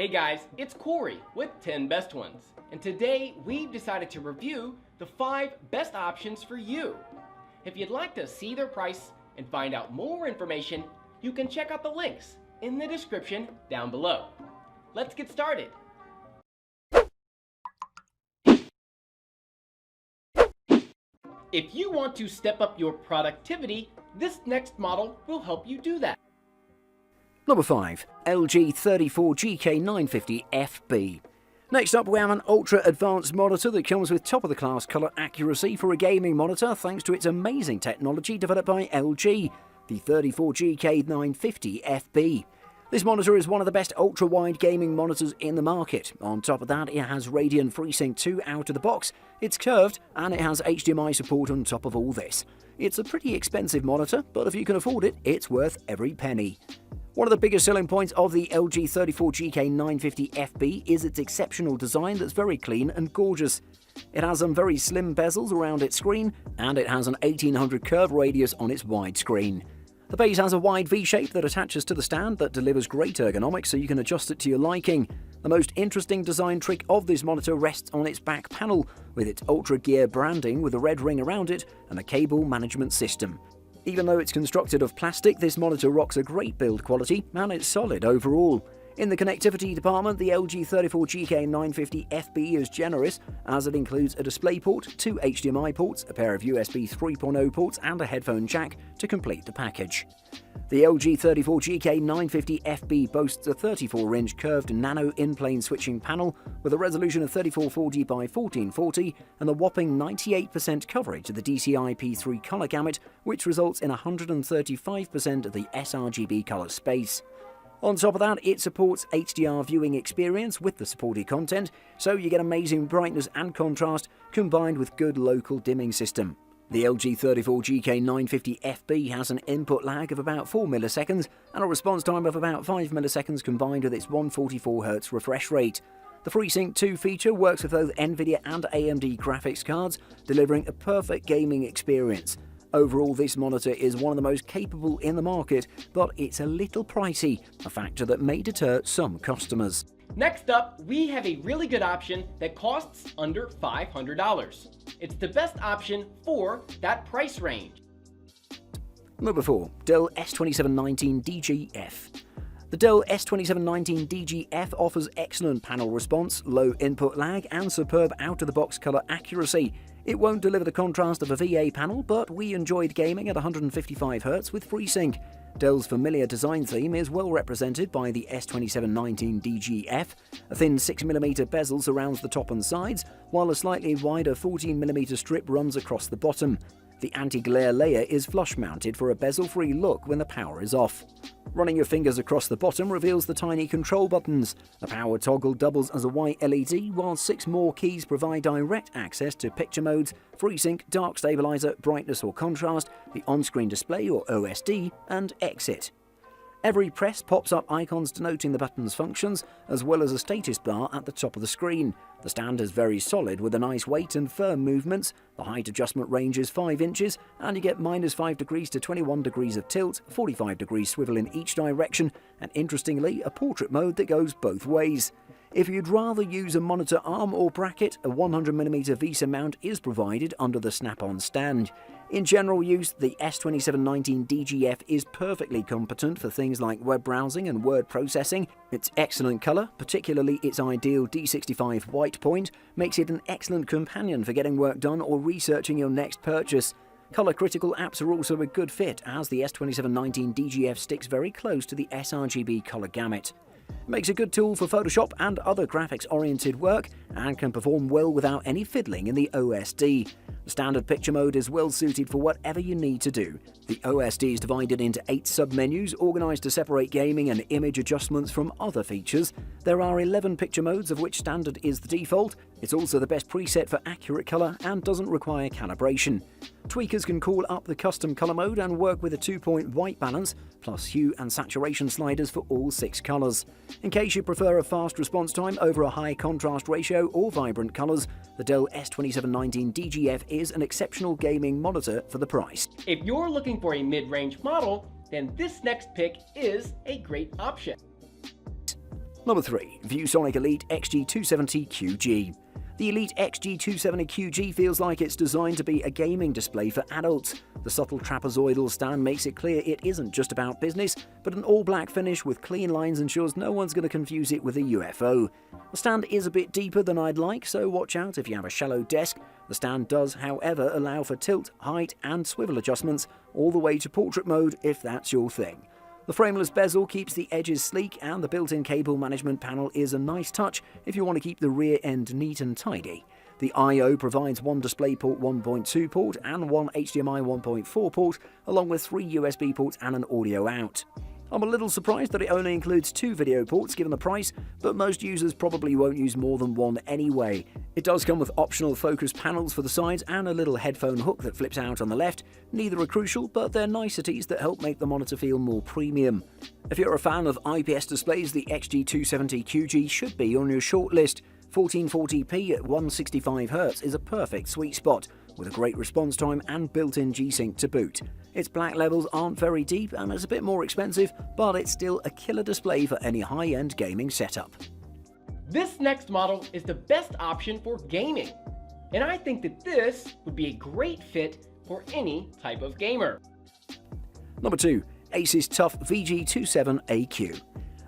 Hey guys, it's Corey with 10 Best Ones, and today we've decided to review the 5 best options for you. If you'd like to see their price and find out more information, you can check out the links in the description down below. Let's get started. If you want to step up your productivity, this next model will help you do that. Number 5. LG 34GK950FB. Next up, we have an ultra-advanced monitor that comes with top-of-the-class colour accuracy for a gaming monitor thanks to its amazing technology developed by LG, the 34GK950FB. This monitor is one of the best ultra-wide gaming monitors in the market. On top of that, it has Radeon FreeSync 2 out of the box, it's curved, and it has HDMI support on top of all this. It's a pretty expensive monitor, but if you can afford it, it's worth every penny. One of the biggest selling points of the LG 34GK950FB is its exceptional design that's very clean and gorgeous. It has some very slim bezels around its screen, and it has an 1800 curve radius on its widescreen. The base has a wide V-shape that attaches to the stand that delivers great ergonomics so you can adjust it to your liking. The most interesting design trick of this monitor rests on its back panel, with its Ultra Gear branding with a red ring around it and a cable management system. Even though it's constructed of plastic, this monitor rocks a great build quality and it's solid overall. In the connectivity department, the LG 34GK950FB is generous as it includes a DisplayPort, 2 HDMI ports, a pair of USB 3.0 ports and a headphone jack to complete the package. The LG 34GK950FB boasts a 34-inch curved nano in-plane switching panel with a resolution of 3440 by 1440 and a whopping 98% coverage of the DCI-P3 color gamut, which results in 135% of the sRGB color space. On top of that, it supports HDR viewing experience with the supported content, so you get amazing brightness and contrast combined with good local dimming system. The LG 34GK950FB has an input lag of about 4 milliseconds and a response time of about 5 milliseconds combined with its 144Hz refresh rate. The FreeSync 2 feature works with both NVIDIA and AMD graphics cards, delivering a perfect gaming experience. Overall, this monitor is one of the most capable in the market, but it's a little pricey, a factor that may deter some customers. Next up, we have a really good option that costs under $500. It's the best option for that price range. Number 4. Dell S2719DGF. The Dell S2719DGF offers excellent panel response, low input lag, and superb out-of-the-box color accuracy. It won't deliver the contrast of a VA panel, but we enjoyed gaming at 155Hz with FreeSync. Dell's familiar design theme is well represented by the S2719DGF. A thin 6mm bezel surrounds the top and sides, while a slightly wider 14mm strip runs across the bottom. The anti-glare layer is flush-mounted for a bezel-free look when the power is off. Running your fingers across the bottom reveals the tiny control buttons. The power toggle doubles as a white LED, while 6 more keys provide direct access to picture modes, FreeSync, dark stabilizer, brightness or contrast, the on-screen display or OSD, and exit. Every press pops up icons denoting the button's functions, as well as a status bar at the top of the screen. The stand is very solid with a nice weight and firm movements. The height adjustment range is 5 inches, and you get -5 degrees to 21 degrees of tilt, 45 degrees swivel in each direction, and interestingly, a portrait mode that goes both ways. If you'd rather use a monitor arm or bracket, a 100mm VESA mount is provided under the snap-on stand. In general use, the S2719DGF is perfectly competent for things like web browsing and word processing. Its excellent colour, particularly its ideal D65 white point, makes it an excellent companion for getting work done or researching your next purchase. Colour-critical apps are also a good fit, as the S2719DGF sticks very close to the sRGB colour gamut. It makes a good tool for Photoshop and other graphics-oriented work, and can perform well without any fiddling in the OSD. The standard picture mode is well suited for whatever you need to do. The OSD is divided into 8 sub-menus, organised to separate gaming and image adjustments from other features. There are 11 picture modes, of which standard is the default. It's also the best preset for accurate colour and doesn't require calibration. Tweakers can call up the custom colour mode and work with a 2-point white balance, plus hue and saturation sliders for all 6 colours. In case you prefer a fast response time over a high contrast ratio or vibrant colours, the Dell S2719DGF is an exceptional gaming monitor for the price. If you're looking for a mid-range model, then this next pick is a great option. Number 3. ViewSonic Elite XG270QG. The Elite XG270QG feels like it's designed to be a gaming display for adults. The subtle trapezoidal stand makes it clear it isn't just about business, but an all-black finish with clean lines ensures no one's going to confuse it with a UFO. The stand is a bit deeper than I'd like, so watch out if you have a shallow desk. The stand does, however, allow for tilt, height and swivel adjustments all the way to portrait mode if that's your thing. The frameless bezel keeps the edges sleek, and the built-in cable management panel is a nice touch if you want to keep the rear end neat and tidy. The I/O provides one DisplayPort 1.2 port and one HDMI 1.4 port, along with 3 USB ports and an audio out. I'm a little surprised that it only includes 2 video ports given the price, but most users probably won't use more than one anyway. It does come with optional focus panels for the sides and a little headphone hook that flips out on the left. Neither are crucial, but they're niceties that help make the monitor feel more premium. If you're a fan of IPS displays, the XG270QG should be on your shortlist. 1440p at 165Hz is a perfect sweet spot, with a great response time and built-in G-Sync to boot. Its black levels aren't very deep and it's a bit more expensive, but it's still a killer display for any high-end gaming setup. This next model is the best option for gaming, and I think that this would be a great fit for any type of gamer. Number 2. Asus TUF VG27AQ.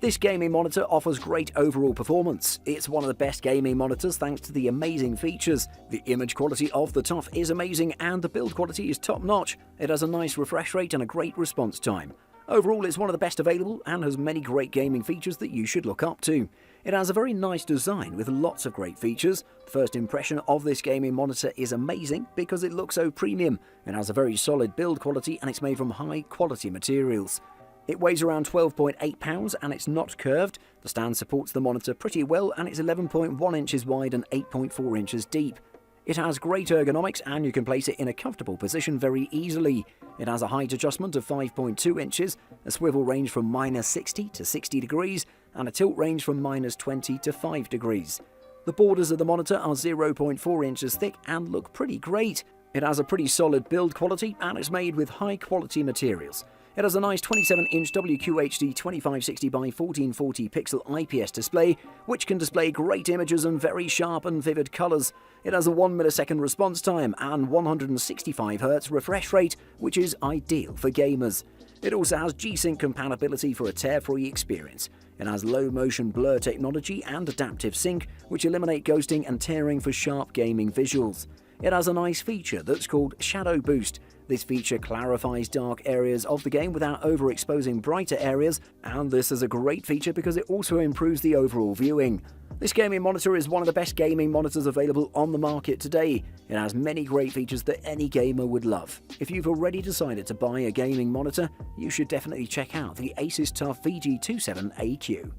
This gaming monitor offers great overall performance. It's one of the best gaming monitors thanks to the amazing features. The image quality of the TUF is amazing and the build quality is top-notch. It has a nice refresh rate and a great response time. Overall, it's one of the best available and has many great gaming features that you should look up to. It has a very nice design with lots of great features. The first impression of this gaming monitor is amazing because it looks so premium. It has a very solid build quality and it's made from high-quality materials. It weighs around 12.8 pounds and it's not curved. The stand supports the monitor pretty well and it's 11.1 inches wide and 8.4 inches deep. It has great ergonomics and you can place it in a comfortable position very easily. It has a height adjustment of 5.2 inches, a swivel range from -60 to 60 degrees, and a tilt range from -20 to 5 degrees. The borders of the monitor are 0.4 inches thick and look pretty great. It has a pretty solid build quality and it's made with high quality materials. It has a nice 27-inch WQHD 2560 by 1440 pixel IPS display, which can display great images and very sharp and vivid colors. It has a 1 millisecond response time and 165Hz refresh rate, which is ideal for gamers. It also has G-Sync compatibility for a tear-free experience. It has low-motion blur technology and adaptive sync, which eliminate ghosting and tearing for sharp gaming visuals. It has a nice feature that's called Shadow Boost. This feature clarifies dark areas of the game without overexposing brighter areas, and this is a great feature because it also improves the overall viewing. This gaming monitor is one of the best gaming monitors available on the market today. It has many great features that any gamer would love. If you've already decided to buy a gaming monitor, you should definitely check out the Asus TUF VG27AQ.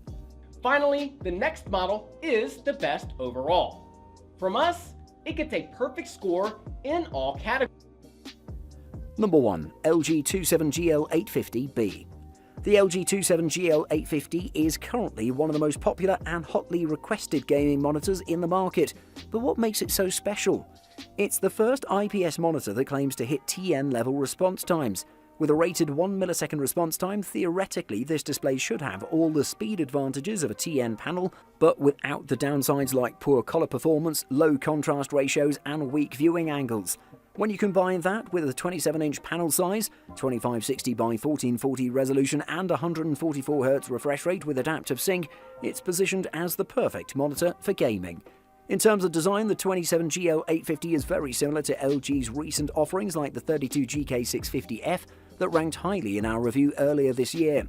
Finally, the next model is the best overall. From us, it gets a perfect score in all categories. Number 1. LG 27GL850B. The LG 27GL850 is currently one of the most popular and hotly requested gaming monitors in the market. But what makes it so special? It's the first IPS monitor that claims to hit TN level response times. With a rated 1 millisecond response time, theoretically this display should have all the speed advantages of a TN panel, but without the downsides like poor color performance, low contrast ratios and weak viewing angles. When you combine that with a 27-inch panel size, 2560 by 1440 resolution and 144Hz refresh rate with adaptive sync, it's positioned as the perfect monitor for gaming. In terms of design, the 27GL850 is very similar to LG's recent offerings like the 32GK650F that ranked highly in our review earlier this year.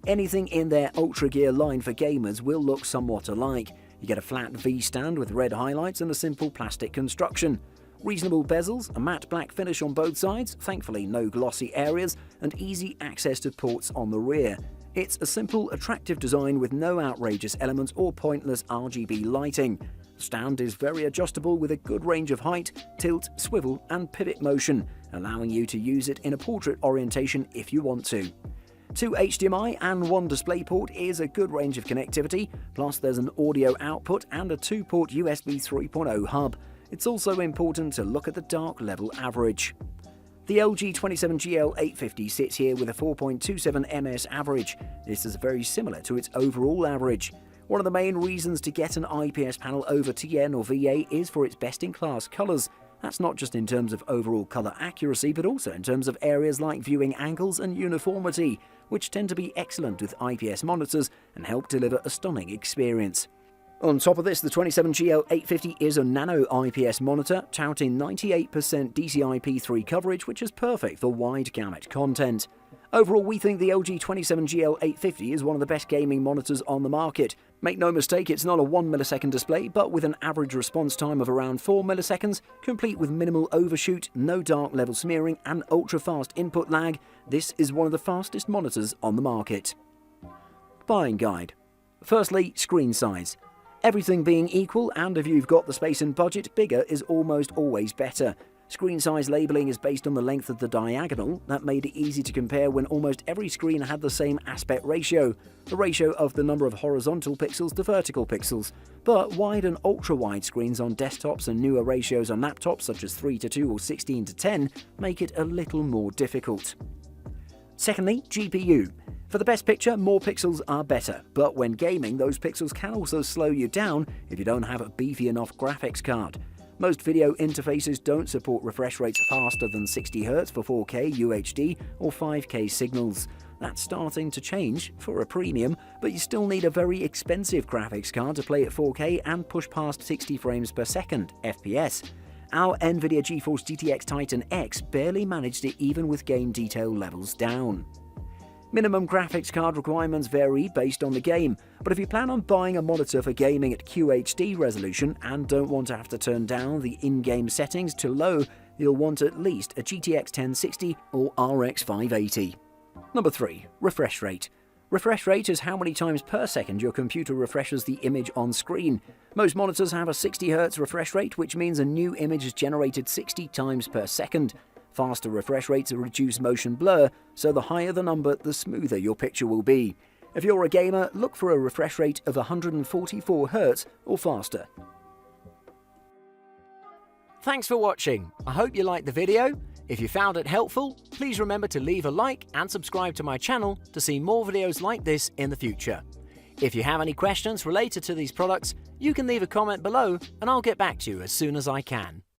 Anything in their Ultra Gear line for gamers will look somewhat alike. You get a flat V stand with red highlights and a simple plastic construction. Reasonable bezels, a matte black finish on both sides, thankfully no glossy areas, and easy access to ports on the rear. It's a simple, attractive design with no outrageous elements or pointless RGB lighting. The stand is very adjustable with a good range of height, tilt, swivel and pivot motion, allowing you to use it in a portrait orientation if you want to. 2 HDMI and 1 DisplayPort is a good range of connectivity, plus there's an audio output and a 2-port USB 3.0 hub. It's also important to look at the dark level average. The LG 27GL850 sits here with a 4.27 ms average. This is very similar to its overall average. One of the main reasons to get an IPS panel over TN or VA is for its best-in-class colours. That's not just in terms of overall colour accuracy, but also in terms of areas like viewing angles and uniformity, which tend to be excellent with IPS monitors and help deliver a stunning experience. On top of this, the 27GL850 is a nano IPS monitor, touting 98% DCI-P3 coverage, which is perfect for wide gamut content. Overall, we think the LG 27GL850 is one of the best gaming monitors on the market. Make no mistake, it's not a 1 millisecond display, but with an average response time of around 4 milliseconds, complete with minimal overshoot, no dark level smearing, and ultra-fast input lag, this is one of the fastest monitors on the market. Buying guide. Firstly, screen size. Everything being equal, and if you've got the space and budget, bigger is almost always better. Screen size labelling is based on the length of the diagonal. That made it easy to compare when almost every screen had the same aspect ratio, the ratio of the number of horizontal pixels to vertical pixels. But wide and ultra-wide screens on desktops and newer ratios on laptops such as 3:2 or 16:10 make it a little more difficult. Secondly, GPU. For the best picture, more pixels are better, but when gaming, those pixels can also slow you down if you don't have a beefy enough graphics card. Most video interfaces don't support refresh rates faster than 60Hz for 4K UHD or 5K signals. That's starting to change for a premium, but you still need a very expensive graphics card to play at 4K and push past 60 frames per second FPS. Our NVIDIA GeForce GTX Titan X barely managed it even with game detail levels down. Minimum graphics card requirements vary based on the game, but if you plan on buying a monitor for gaming at QHD resolution and don't want to have to turn down the in-game settings to low, you'll want at least a GTX 1060 or RX 580. Number 3. Refresh rate. Refresh rate is how many times per second your computer refreshes the image on screen. Most monitors have a 60Hz refresh rate, which means a new image is generated 60 times per second. Faster refresh rates reduce motion blur, so the higher the number, the smoother your picture will be. If you're a gamer, look for a refresh rate of 144 Hz or faster. Thanks for watching. I hope you liked the video. If you found it helpful, please remember to leave a like and subscribe to my channel to see more videos like this in the future. If you have any questions related to these products, you can leave a comment below and I'll get back to you as soon as I can.